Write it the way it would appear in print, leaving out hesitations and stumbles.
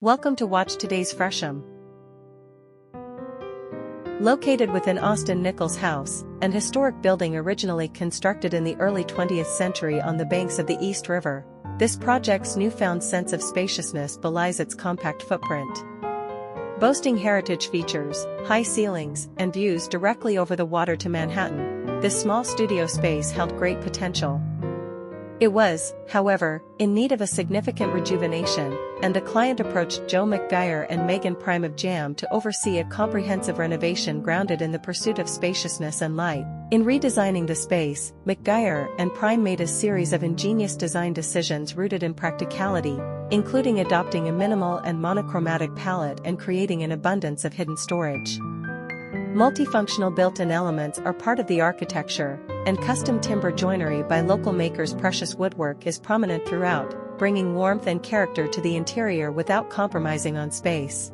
Welcome to watch today's Fresham. Located within Austin Nichols House, an historic building originally constructed in the early 20th century on the banks of the East River, this project's newfound sense of spaciousness belies its compact footprint. Boasting heritage features, high ceilings, and views directly over the water to Manhattan, this small studio space held great potential. It was, however, in need of a significant rejuvenation, and the client approached Joe McGuire and Megan Prime of Jam to oversee a comprehensive renovation grounded in the pursuit of spaciousness and light. In redesigning the space, McGuire and Prime made a series of ingenious design decisions rooted in practicality, including adopting a minimal and monochromatic palette and creating an abundance of hidden storage. Multifunctional built-in elements are part of the architecture, and custom timber joinery by local makers' precious woodwork is prominent throughout, bringing warmth and character to the interior without compromising on space.